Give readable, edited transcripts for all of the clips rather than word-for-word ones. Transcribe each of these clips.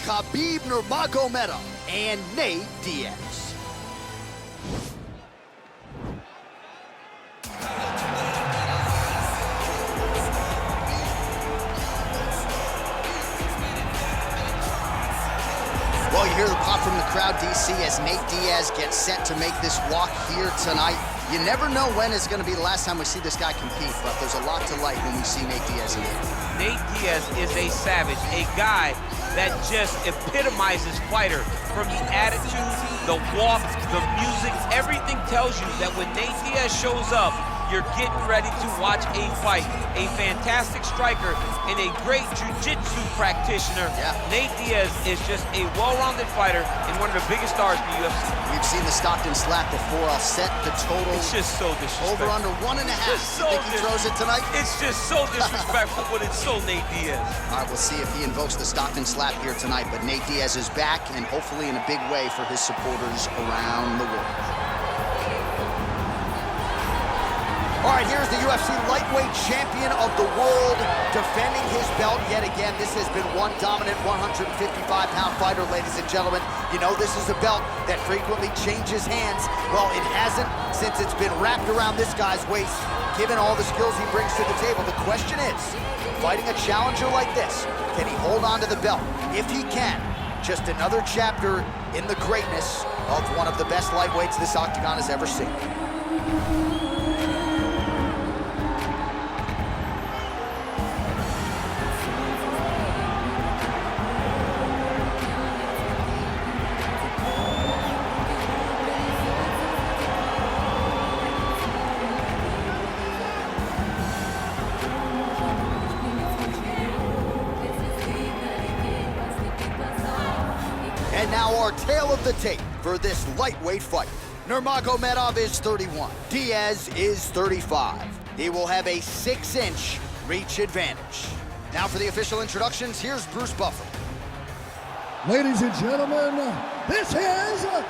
Khabib Nurmagomedov and Nate Diaz. Well, you hear the pop from the crowd, DC, as Nate Diaz gets set to make this walk here tonight. You never know when it's going to be the last time we see this guy compete, but there's a lot to like when we see Nate Diaz in here. Nate Diaz is a savage, a guy that just epitomizes fighter. From the attitude, the walk, the music, everything tells you that when Nate Diaz shows up, you're getting ready to watch a fight. A fantastic striker and a great jiu-jitsu practitioner. Yeah. Nate Diaz is just a well-rounded fighter and one of the biggest stars in the UFC. We've seen the Stockton slap before. I'll set the total. It's just so disrespectful. Over under 1.5. So you think he throws it tonight? It's just so disrespectful, but it's so Nate Diaz. All right, we'll see if he invokes the Stockton slap here tonight, but Nate Diaz is back, and hopefully in a big way for his supporters around the world. All right, here's the UFC lightweight champion of the world defending his belt yet again. This has been one dominant 155-pound fighter, ladies and gentlemen. You know this is a belt that frequently changes hands. Well, it hasn't since it's been wrapped around this guy's waist, given all the skills he brings to the table. The question is, fighting a challenger like this, can he hold on to the belt? If he can, just another chapter in the greatness of one of the best lightweights this octagon has ever seen. And now our tale of the tape for this lightweight fight. Nurmagomedov is 31. Diaz is 35. He will have a 6-inch reach advantage. Now for the official introductions, here's Bruce Buffer. Ladies and gentlemen, this is the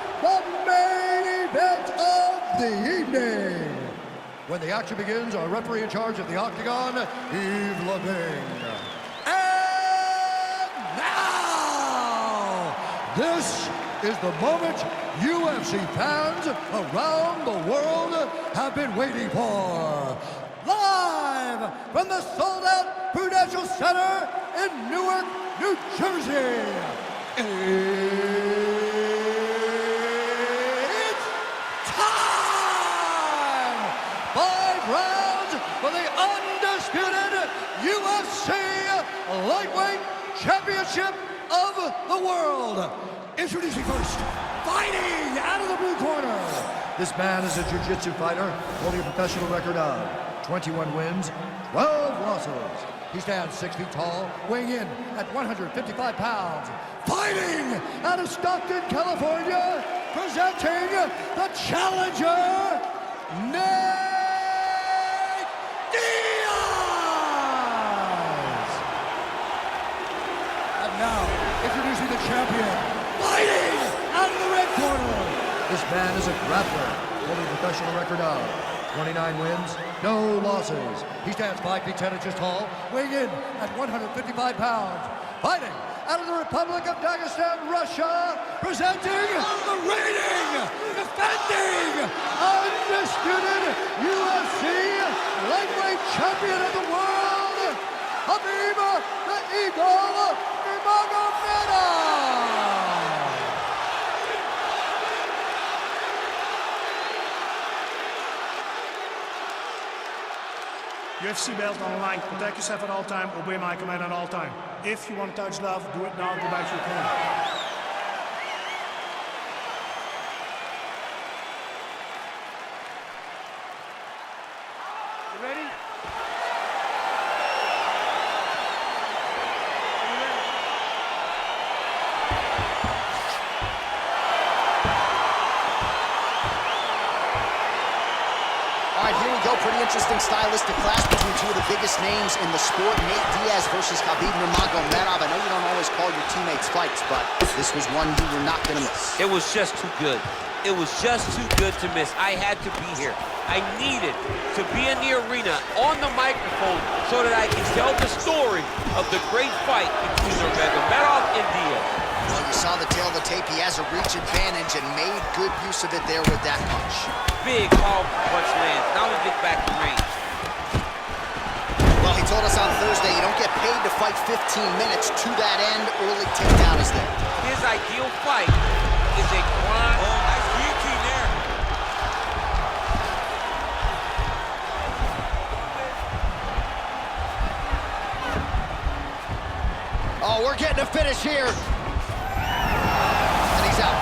main event of the evening. When the action begins, our referee in charge of the octagon, Yves Levine. And now, this is the moment UFC fans around the world have been waiting for. Live from the sold-out Prudential Center in Newark, New Jersey. It's time! 5 rounds for the undisputed UFC Lightweight Championship of the world. Introducing first, fighting out of the blue corner. This man is a jiu-jitsu fighter holding a professional record of 21 wins, 12 losses. He stands 6 feet tall, weighing in at 155 pounds. Fighting out of Stockton, California, presenting the challenger, Nate Diaz. And now, introducing the champion, fighting out of the red corner. This man is a grappler, holding a professional record of 29 wins, no losses. He stands 5 feet 10 inches tall, weighing in at 155 pounds. Fighting out of the Republic of Dagestan, Russia, presenting the reigning, defending, undisputed UFC lightweight champion of the world, Khabib the Eagle Nurmagomedov. UFC belt on the line. Protect yourself at all time. Obey my command at all time. If you want to touch love, do it now. Go back to your corner. You ready? All right, here we go. Pretty interesting stylistic clash between two of the biggest names in the sport. Nate Diaz versus Khabib Nurmagomedov. I know you don't always call your teammates fights, but this was one you were not going to miss. It was just too good. It was just too good to miss. I had to be here. I needed to be in the arena on the microphone so that I can tell the story of the great fight between Nurmagomedov and Diaz. tail of the tape, he has a reach advantage and made good use of it there with that punch. Big, powerful punch lands. Now we get back to range. Well, he told us on Thursday you don't get paid to fight 15 minutes. To that end, early takedown is there. His ideal fight is a grind. Oh, nice guillotine there. Oh, we're getting a finish here. And he's out.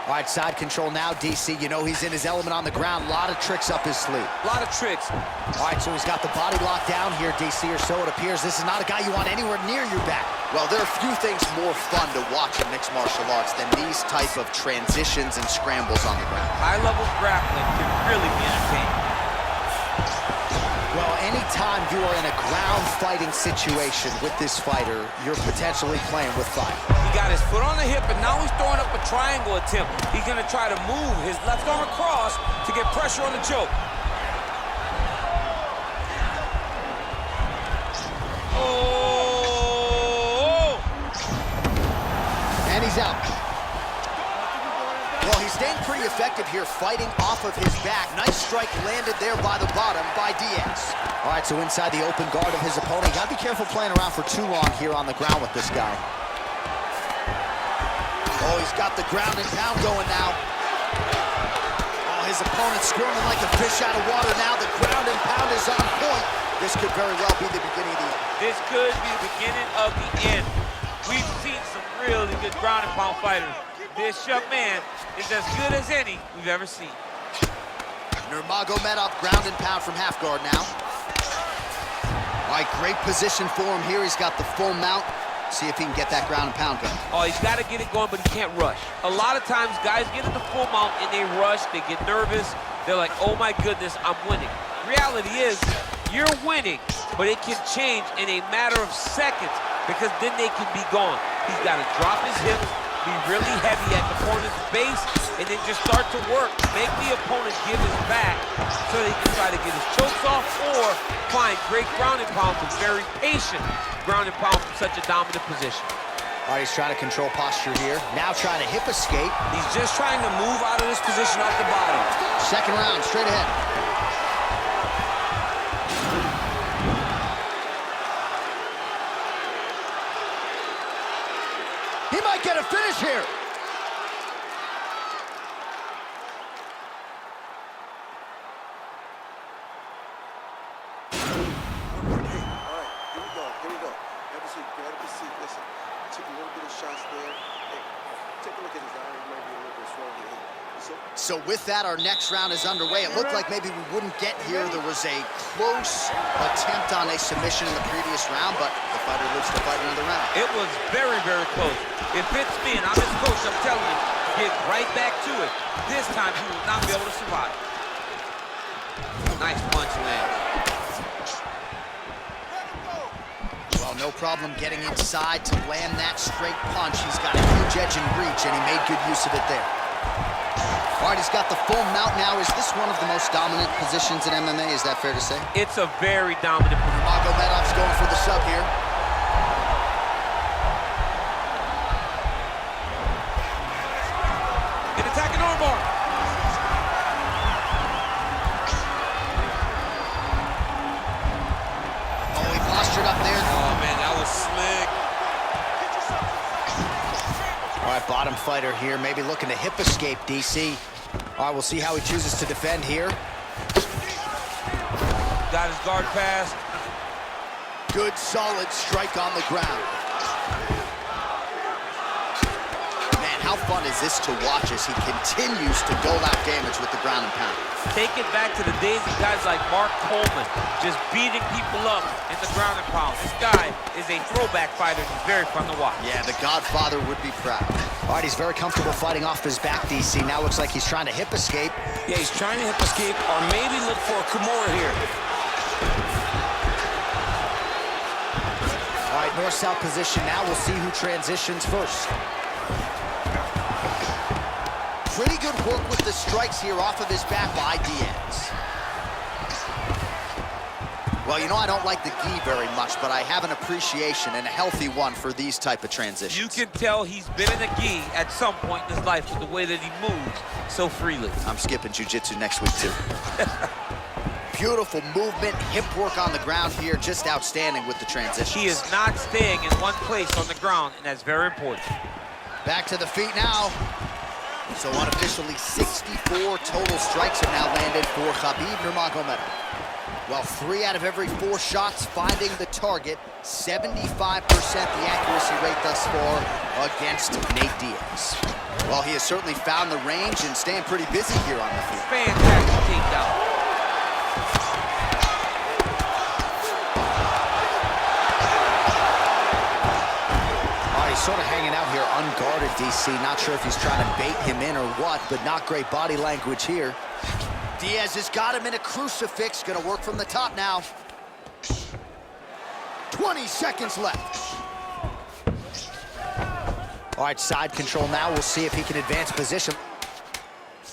All right, side control now, DC. You know he's in his element on the ground. A lot of tricks up his sleeve. A lot of tricks. All right, so he's got the body locked down here, DC, or so it appears. This is not a guy you want anywhere near your back. Well, there are few things more fun to watch in mixed martial arts than these type of transitions and scrambles on the ground. High-level grappling can really be entertaining. Well, anytime you are in a ground fighting situation with this fighter, you're potentially playing with fire. He got his foot on the hip, and now he's throwing up a triangle attempt. He's going to try to move his left arm across to get pressure on the choke. Oh! And he's out. Well, he's staying pretty effective here, fighting off of his back. Nice strike landed there by the bottom by Diaz. All right, so inside the open guard of his opponent. You gotta be careful playing around for too long here on the ground with this guy. Oh, he's got the ground and pound going now. Oh, his opponent's squirming like a fish out of water now. The ground and pound is on point. This could very well be the beginning of the end. This could be the beginning of the end. We've seen some really good ground and pound fighters. This young man is as good as any we've ever seen. Nurmagomedov ground and pound from half guard now. All right, great position for him here. He's got the full mount. See if he can get that ground and pound going. Oh, he's got to get it going, but he can't rush. A lot of times, guys get in the full mount and they rush, they get nervous. They're like, oh my goodness, I'm winning. Reality is, you're winning, but it can change in a matter of seconds because then they can be gone. He's got to drop his hips, be really heavy at the opponent's base, and then just start to work. Make the opponent give his back so they can try to get his chokes off or find great ground and pound with very patient ground and pound from such a dominant position. All right, he's trying to control posture here. Now trying to hip escape. He's just trying to move out of this position off the bottom. Second round, straight ahead. He might get a finish here. So with that, our next round is underway. It looked like maybe we wouldn't get here. There was a close attempt on a submission in the previous round, but the fighter lives to fight another round. It was very, very close. If it's me and I'm his coach, I'm telling you, get right back to it. This time, he will not be able to survive. Nice punch land. Well, no problem getting inside to land that straight punch. He's got a huge edge and reach, and he made good use of it there. All right, he's got the full mount now. Is this one of the most dominant positions in MMA? Is that fair to say? It's a very dominant position. Nurmagomedov's going for the sub here. An attacking armbar. Oh, he postured up there. Oh, man, that was slick. All right, bottom fighter here, maybe looking to hip escape, DC. All right, we'll see how he chooses to defend here. Got his guard passed. Good, solid strike on the ground. Man, how fun is this to watch as he continues to dole out damage with the ground and pound? Take it back to the days of guys like Mark Coleman, just beating people up in the ground and pound. This guy is a throwback fighter. He's very fun to watch. Yeah, the Godfather would be proud. All right, he's very comfortable fighting off his back, DC. Now looks like he's trying to hip escape. Yeah, he's trying to hip escape or maybe look for a Kimura here. All right, north-south position now. We'll see who transitions first. Pretty good work with the strikes here off of his back by Diaz. Well, you know, I don't like the gi very much, but I have an appreciation, and a healthy one, for these type of transitions. You can tell he's been in a gi at some point in his life with the way that he moves so freely. I'm skipping jiu-jitsu next week, too. Beautiful movement, hip work on the ground here, just outstanding with the transitions. He is not staying in one place on the ground, and that's very important. Back to the feet now. So unofficially, 64 total strikes have now landed for Khabib Nurmagomedov. Well, 3 out of every 4 shots finding the target, 75% the accuracy rate thus far against Nate Diaz. Well, he has certainly found the range and staying pretty busy here on the feet. Fantastic takedown. He's sort of hanging out here unguarded, DC. Not sure if he's trying to bait him in or what, but not great body language here. Diaz has got him in a crucifix. Gonna work from the top now. 20 seconds left. All right, side control now. We'll see if he can advance position.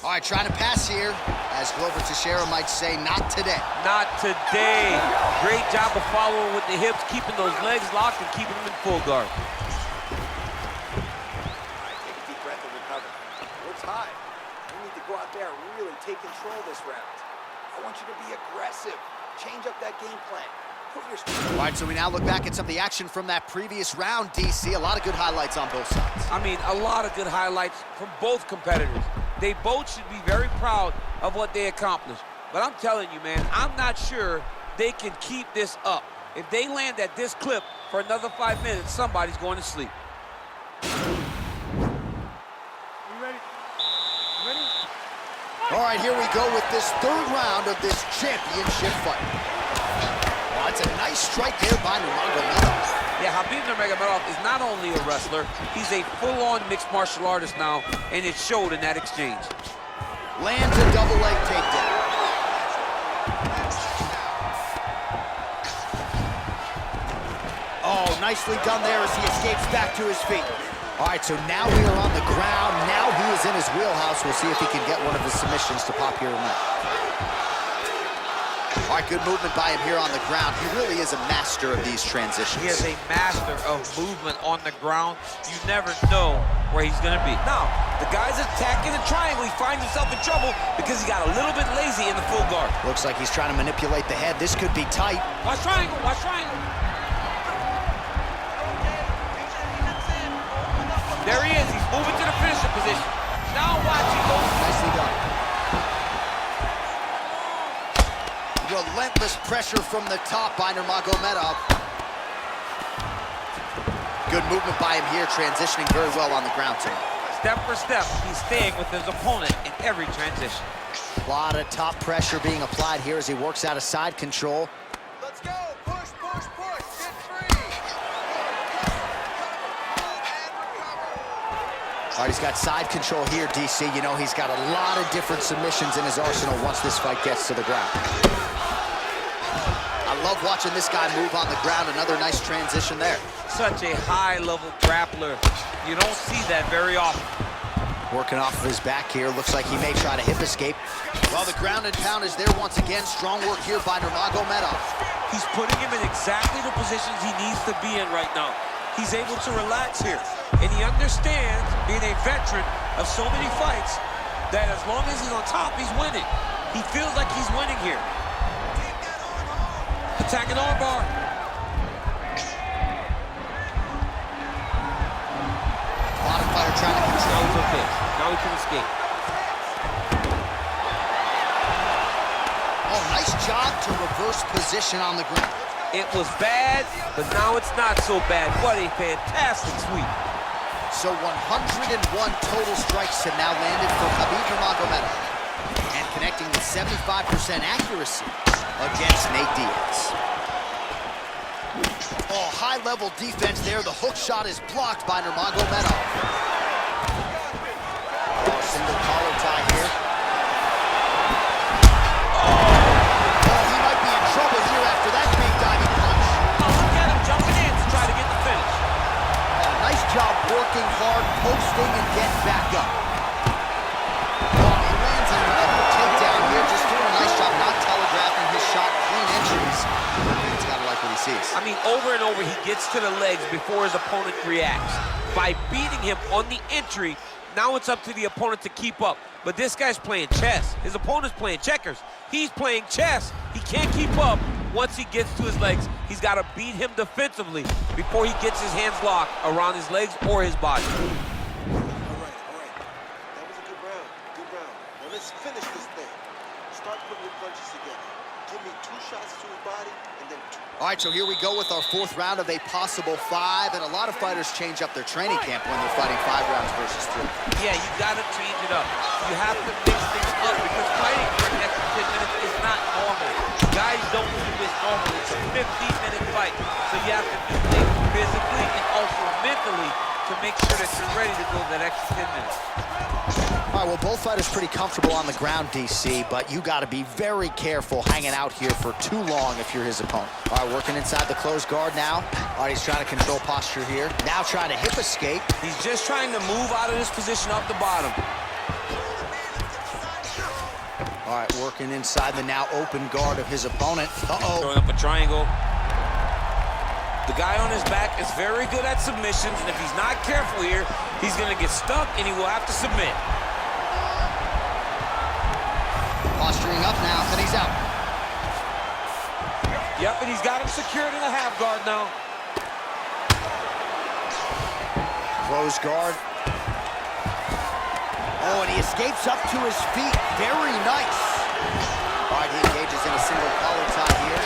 All right, trying to pass here. As Glover Teixeira might say, not today. Not today. Great job of following with the hips, keeping those legs locked and keeping them in full guard. High. You need to go out there and really take control this round. I want you to be aggressive. Change up that game plan. Put your... All right, so we now look back at some of the action from that previous round, DC. A lot of good highlights on both sides. I mean, a lot of good highlights from both competitors. They both should be very proud of what they accomplished. But I'm telling you, man, I'm not sure they can keep this up. If they land at this clip for another 5 minutes, somebody's going to sleep. All right, here we go with this 3rd round of this championship fight. Well, it's a nice strike there by Nurmagomedov. Yeah, Khabib Nurmagomedov is not only a wrestler, he's a full-on mixed martial artist now, and it showed in that exchange. Lands a double leg takedown. Oh, nicely done there as he escapes back to his feet. All right, so now we are on the ground. Now he is in his wheelhouse. We'll see if he can get one of his submissions to pop here tonight. All right, good movement by him here on the ground. He really is a master of these transitions. He is a master of movement on the ground. You never know where he's going to be. Now, the guy's attacking the triangle. He finds himself in trouble because he got a little bit lazy in the full guard. Looks like he's trying to manipulate the head. This could be tight. Watch triangle, watch triangle. There he is. He's moving to the finisher position. Now watch him go. Nicely done. Relentless pressure from the top by Nurmagomedov. Good movement by him here, transitioning very well on the ground too. Step for step, he's staying with his opponent in every transition. A lot of top pressure being applied here as he works out of side control. Let's go. Push, push, push. Get free. All right, he's got side control here, DC. You know, he's got a lot of different submissions in his arsenal once this fight gets to the ground. I love watching this guy move on the ground. Another nice transition there. Such a high-level grappler. You don't see that very often. Working off of his back here. Looks like he may try to hip escape. Well, the ground and pound is there once again. Strong work here by Nurmagomedov. He's putting him in exactly the positions he needs to be in right now. He's able to relax here. And he understands, being a veteran of so many fights, that as long as he's on top, he's winning. He feels like he's winning here. Attacking armbar. Bottom fighter trying to control. Now he's okay. Now he can escape. Oh, nice job to reverse position on the ground. It was bad, but now it's not so bad. What a fantastic sweep. So 101 total strikes have now landed for Khabib Nurmagomedov, and connecting with 75% accuracy against Nate Diaz. Oh, high-level defense there. The hook shot is blocked by Nurmagomedov. Oh, single collar tie here. Oh, he might be in trouble here after that big diving punch. Oh, look at him jumping in to try to get the finish. Nice job working hard, posting, and getting back up. Oh, he lands another takedown here, just doing a nice job not telegraphing his shot, clean entries. sees. I mean, over and over, he gets to the legs before his opponent reacts. By beating him on the entry, now it's up to the opponent to keep up. But this guy's playing chess. His opponent's playing checkers. He's playing chess. He can't keep up. Once he gets to his legs, he's got to beat him defensively before he gets his hands locked around his legs or his body. All right. That was a good round. Good round. Now let's finish this thing. Start putting your punches together. Give me 2 shots to his body, and then 2. All right, so here we go with our 4th round of a possible 5, and a lot of fighters change up their training camp when they're fighting 5 rounds versus 3. Yeah, you got to change it up. You have to mix things up because fighting for an extra 10 minutes is not normal. Guys don't do this normally. It's a 15-minute fight, so you have to do things physically and also mentally to make sure that you're ready to go that extra 10 minutes. All right, well, both fighters pretty comfortable on the ground, DC, but you got to be very careful hanging out here for too long if you're his opponent. All right, working inside the closed guard now. All right, he's trying to control posture here. Now trying to hip escape. He's just trying to move out of this position up the bottom. All right, working inside the now open guard of his opponent. Uh-oh. Throwing up a triangle. The guy on his back is very good at submissions, and if he's not careful here, he's going to get stuck, and he will have to submit. Posturing up now, and he's out. Yep, and he's got him secured in a half guard now. Closed guard. Oh, and he escapes up to his feet. Very nice. All right, he engages in a single collar tie here.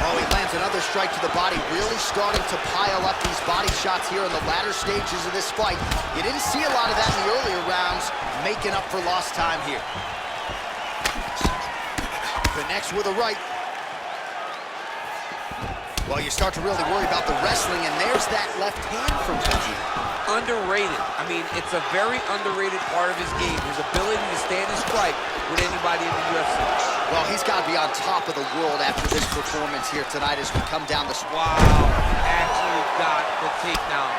Oh, he lands another strike to the body, really starting to pile up these body shots here in the latter stages of this fight. You didn't see a lot of that in the earlier rounds, making up for lost time here. Connects with a right. Well, you start to really worry about the wrestling, and there's that left hand from Khabib. Underrated. I mean, it's a very underrated part of his game, his ability to stand and strike with anybody in the UFC. Well, he's got to be on top of the world after this performance here tonight as we come down the... Wow, actually got the takedown.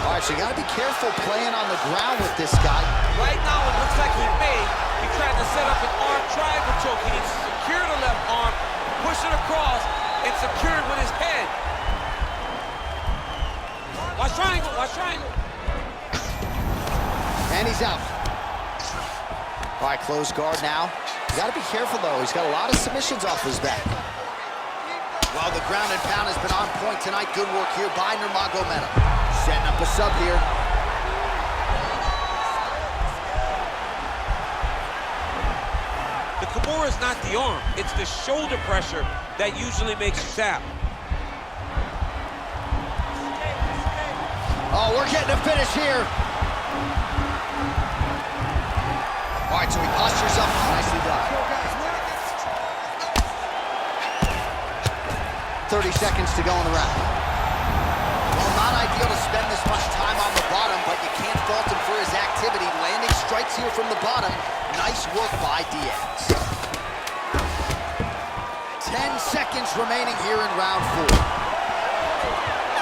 All right, so you got to be careful playing on the ground with this guy. Right now, it looks like he tried to set up an arm triangle choke. He needs to secure the left arm, push it across, and secure it with his head. Watch triangle, watch triangle. And he's out. All right, closed guard now. You got to be careful, though. He's got a lot of submissions off his back. Well, the ground and pound has been on point tonight. Good work here by Nurmagomedov. Setting up a sub here. The Kimura is not the arm. It's the shoulder pressure that usually makes you tap. Oh, we're getting a finish here. All right, so he postures up. Nicely done. 30 seconds to go in the round. Well, not ideal to spend this much time on the bottom, but you can't fault him for his activity. Landing strikes here from the bottom. Nice work by Diaz. 10 seconds remaining here in round 4.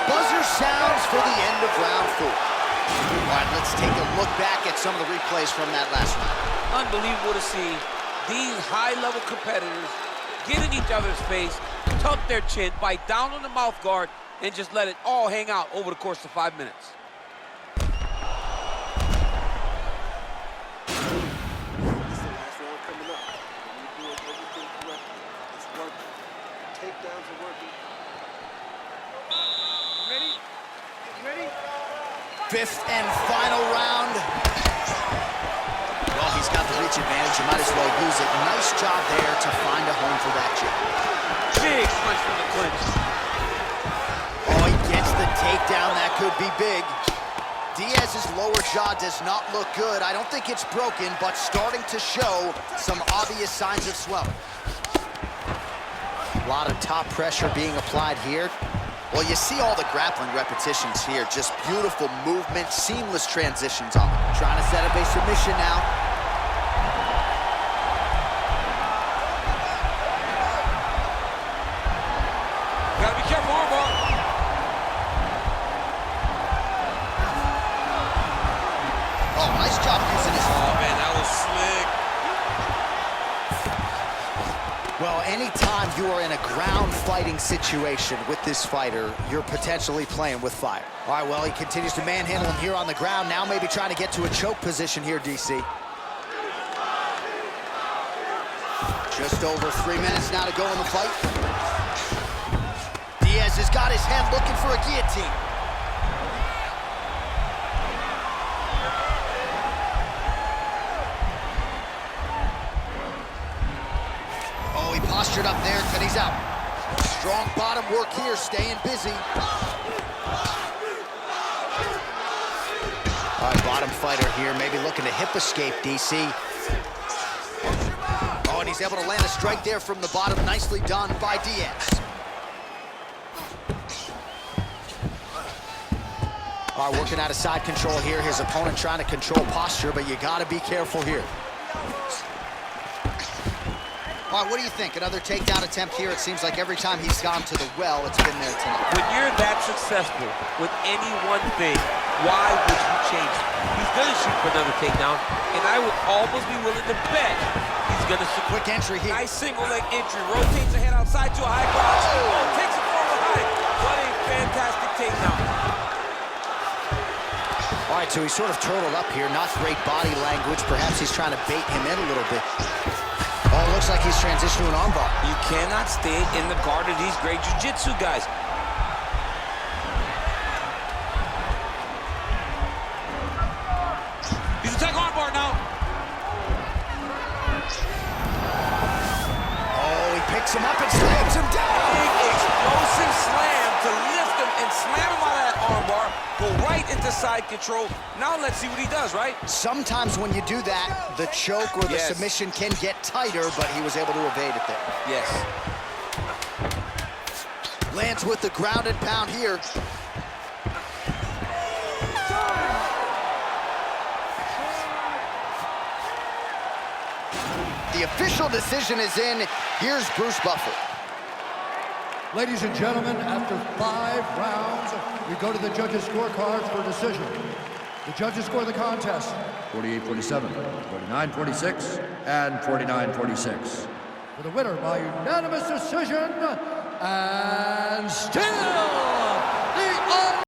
Buzzer sounds for the end of round 4. All right, let's take a look back at some of the replays from that last round. Unbelievable to see these high-level competitors get in each other's face, tuck their chin, bite down on the mouth guard, and just let it all hang out over the course of 5 minutes. This is the last round coming up. When you're doing everything correctly, it's working. Takedowns are working. Ready? 5th and final round. Well, he's got the reach advantage. You might as well use it. Nice job there to find a home for that jab. Big punch from the clinch. Oh, he gets the takedown. That could be big. Diaz's lower jaw does not look good. I don't think it's broken, but starting to show some obvious signs of swelling. A lot of top pressure being applied here. Well, you see all the grappling repetitions here. Just beautiful movement, seamless transitions on them. Trying to set up a submission now. Gotta be careful, armbar. Oh, nice job using his... Oh, man, that was slick. Well, anytime you are in a ground fighting situation with this fighter, you're potentially playing with fire. All right, well, he continues to manhandle him here on the ground. Now maybe trying to get to a choke position here, DC. Just over 3 minutes now to go in the fight. Diaz has got his head looking for a guillotine. Oh, he postured up there, but he's out. Strong bottom work here, staying busy. All right, bottom fighter here, maybe looking to hip escape, DC. Oh, and he's able to land a strike there from the bottom. Nicely done by Diaz. All right, working out of side control here. His opponent trying to control posture, but you got to be careful here. All right, what do you think? Another takedown attempt here. It seems like every time he's gone to the well, it's been there tonight. When you're that successful with any one thing, why would you change it? He's going to shoot for another takedown, and I would almost be willing to bet he's going to shoot. Quick entry here. Nice single leg entry. Rotates the head outside to a high cross. Oh, takes it from behind. What a fantastic takedown. All right, so he's sort of turtled up here. Not great body language. Perhaps he's trying to bait him in a little bit. Oh, it looks like he's transitioned to an armbar. You cannot stay in the guard of these great jiu-jitsu guys. He's attacking armbar now. Oh, he picks him up and slams him down. Big explosive slam to lift him and slam him out of that armbar. Go right into side control. Now let's see what he does, right? Sometimes when you do that, the choke or the submission can get tighter, but he was able to evade it there. Yes. Lands with the ground and pound here. The official decision is in. Here's Bruce Buffer. Ladies and gentlemen, after 5 rounds, we go to the judges' scorecards for decision. The judges score the contest 48-47, 49-46, and 49-46. For the winner by unanimous decision, and still